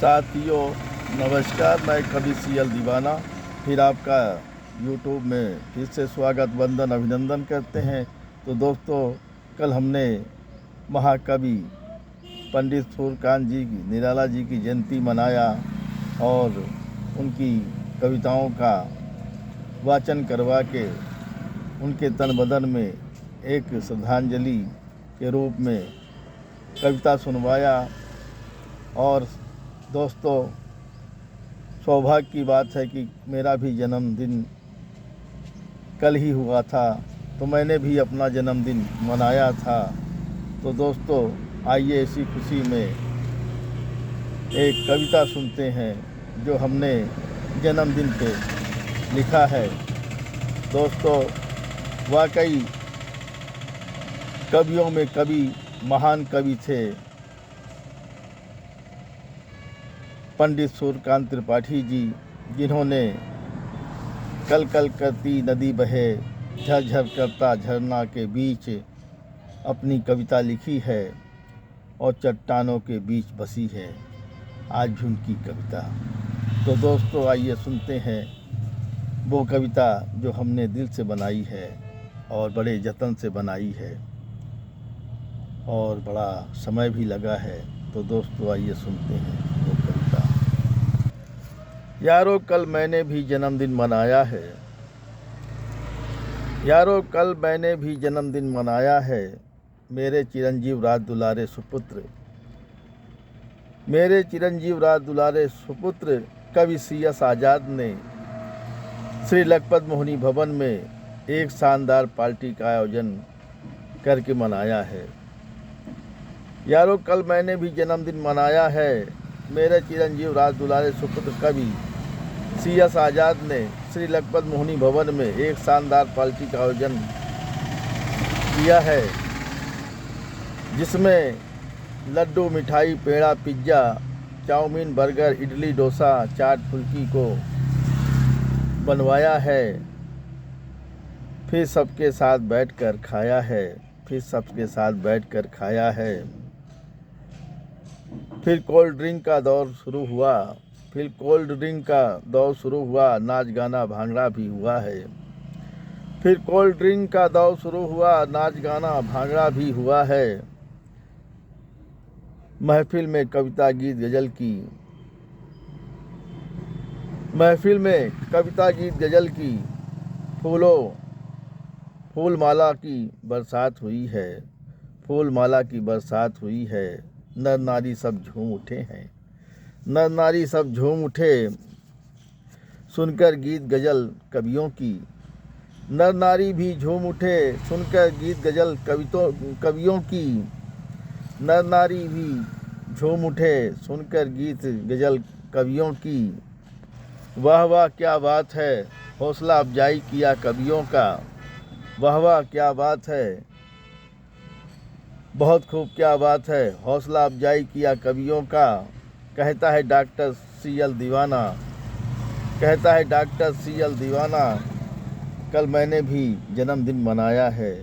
साथियों नमस्कार, मैं कवि सीएल दीवाना फिर आपका यूट्यूब में फिर से स्वागत वंदन अभिनंदन करते हैं। तो दोस्तों, कल हमने महाकवि पंडित सूर्यकांत जी की निराला जी की जयंती मनाया और उनकी कविताओं का वाचन करवा के उनके तन बदन में एक श्रद्धांजलि के रूप में कविता सुनवाया। और दोस्तों, सौभाग्य की बात है कि मेरा भी जन्मदिन कल ही हुआ था, तो मैंने भी अपना जन्मदिन मनाया था। तो दोस्तों, आइए इसी खुशी में एक कविता सुनते हैं जो हमने जन्मदिन पे लिखा है। दोस्तों, वाकई कवियों में कवि महान कवि थे पंडित सूर्यकांत त्रिपाठी जी, जिन्होंने कल कल करती नदी बहे झरझर करता झरना के बीच अपनी कविता लिखी है और चट्टानों के बीच बसी है आज भी उनकी कविता। तो दोस्तों, आइए सुनते हैं वो कविता जो हमने दिल से बनाई है और बड़े जतन से बनाई है और बड़ा समय भी लगा है। तो दोस्तों, आइए सुनते हैं वो कविता। यारो कल मैंने भी जन्मदिन मनाया है, यारो कल मैंने भी जन्मदिन मनाया है। मेरे चिरंजीव राज दुलारे सुपुत्र, मेरे चिरंजीव राज दुलारे सुपुत्र कवि CS आज़ाद ने श्री लखपत मोहिनी भवन में एक शानदार पार्टी का आयोजन करके मनाया है। यारो कल मैंने भी जन्मदिन मनाया है। मेरे चिरंजीव राज दुलारे सुपुत्र कवि CS आज़ाद ने श्री लखपत मोहिनी भवन में एक शानदार पार्टी का आयोजन किया है, जिसमें लड्डू, मिठाई, पेड़ा, pizza, chowmein, burger, idli, dosa, chaat, फुल्की को बनवाया है। फिर सबके साथ बैठकर खाया है, फिर सबके साथ बैठकर खाया है। फिर कोल्ड ड्रिंक का दौर शुरू हुआ, फिर कोल्ड ड्रिंक का दौर शुरू हुआ, नाच गाना भांगड़ा भी हुआ है। फिर कोल्ड ड्रिंक का दौर शुरू हुआ, नाच गाना भांगड़ा भी हुआ है। महफिल में कविता गीत गजल की, महफिल में कविता गीत गजल की फूल माला की बरसात हुई है, फूल माला की बरसात हुई है। नर नारी सब झूम उठे हैं, नर नारी सब झूम उठे सुनकर गीत गजल कवियों की। नर नारी भी झूम उठे सुनकर गीत गजल कवियों की। नर नारी भी झूम उठे सुनकर गीत गजल कवियों की। वाह वाह क्या बात है, हौसला अफजाई किया कवियों का। वाह वाह क्या बात है, बहुत खूब क्या बात है, हौसला अफजाई किया कवियों का। कहता है डॉक्टर CL दीवाना, कहता है डॉक्टर CL दीवाना, कल मैंने भी जन्मदिन मनाया है।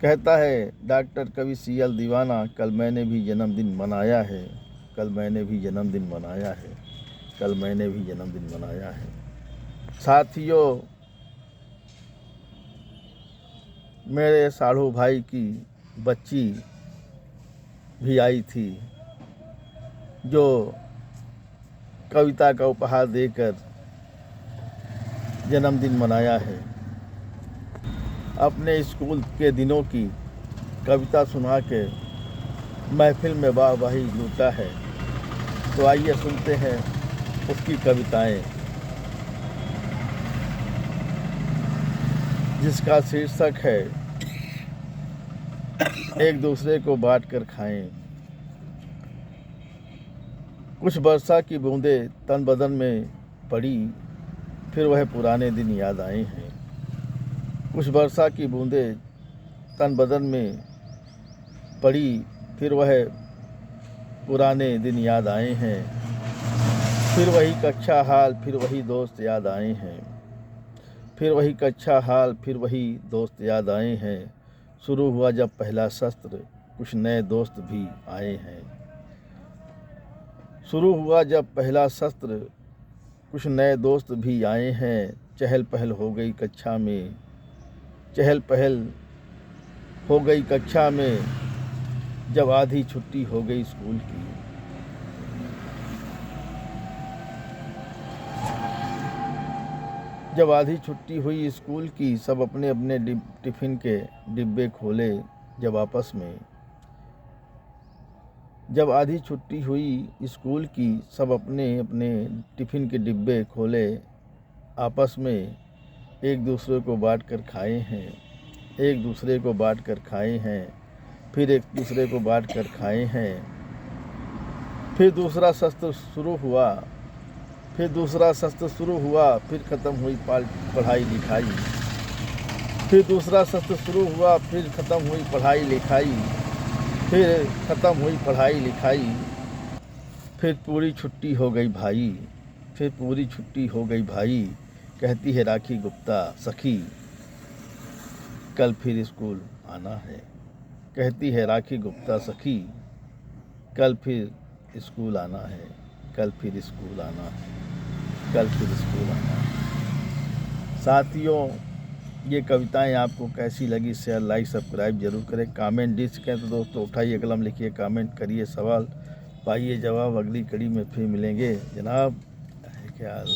कहता है डॉक्टर कवि CL दीवाना, कल मैंने भी जन्मदिन मनाया है, कल मैंने भी जन्मदिन मनाया है, कल मैंने भी जन्मदिन मनाया है। साथियों, मेरे साढ़ू भाई की बच्ची भी आई थी, जो कविता का उपहार देकर जन्मदिन मनाया है। अपने स्कूल के दिनों की कविता सुना के महफिल में वाहवाही लूटा है। तो आइए सुनते हैं उसकी कविताएं, जिसका शीर्षक है एक दूसरे को बांट कर खाएं। कुछ वर्षा की बूंदें तन बदन में पड़ी, फिर वह पुराने दिन याद आए हैं। कुछ वर्षा की बूंदें तन बदन में पड़ी, फिर वह पुराने दिन याद आए हैं। फिर वही कच्चा हाल, फिर वही दोस्त याद आए हैं। फिर वही कच्चा हाल, फिर वही दोस्त याद आए हैं। शुरू हुआ जब पहला शस्त्र, कुछ नए दोस्त भी आए हैं। शुरू हुआ जब पहला सत्र, कुछ नए दोस्त भी आए हैं। चहल पहल हो गई कक्षा में, चहल पहल हो गई कक्षा में, जब आधी छुट्टी हो गई स्कूल की। जब आधी छुट्टी हुई स्कूल की, सब अपने अपने टिफ़िन के डिब्बे खोले जब आपस में। जब आधी छुट्टी हुई स्कूल की, सब अपने अपने टिफ़िन के डिब्बे खोले आपस में। एक दूसरे को बांट कर खाए हैं, एक दूसरे को बांट कर खाए हैं, फिर एक दूसरे को बांट कर खाए हैं। फिर दूसरा सत्र शुरू हुआ, फिर दूसरा सत्र शुरू हुआ, फिर ख़त्म हुई पढ़ाई लिखाई। फिर दूसरा सत्र शुरू हुआ, फिर ख़त्म हुई पढ़ाई लिखाई। फिर ख़त्म हुई पढ़ाई लिखाई। फिर पूरी छुट्टी हो गई भाई, फिर पूरी छुट्टी हो गई भाई। कहती है राखी गुप्ता सखी, कल फिर स्कूल आना है। कहती है राखी गुप्ता सखी, कल फिर स्कूल आना है, कल फिर स्कूल आना है, कल फिर स्कूल आना है। साथियों, ये कविताएं आपको कैसी लगी? शेयर, लाइक, सब्सक्राइब जरूर करें। कमेंट दे सकें तो दोस्तों उठाइए कलम, लिखिए, कमेंट करिए, सवाल पाइए जवाब। अगली कड़ी में फिर मिलेंगे जनाब। ख्याल।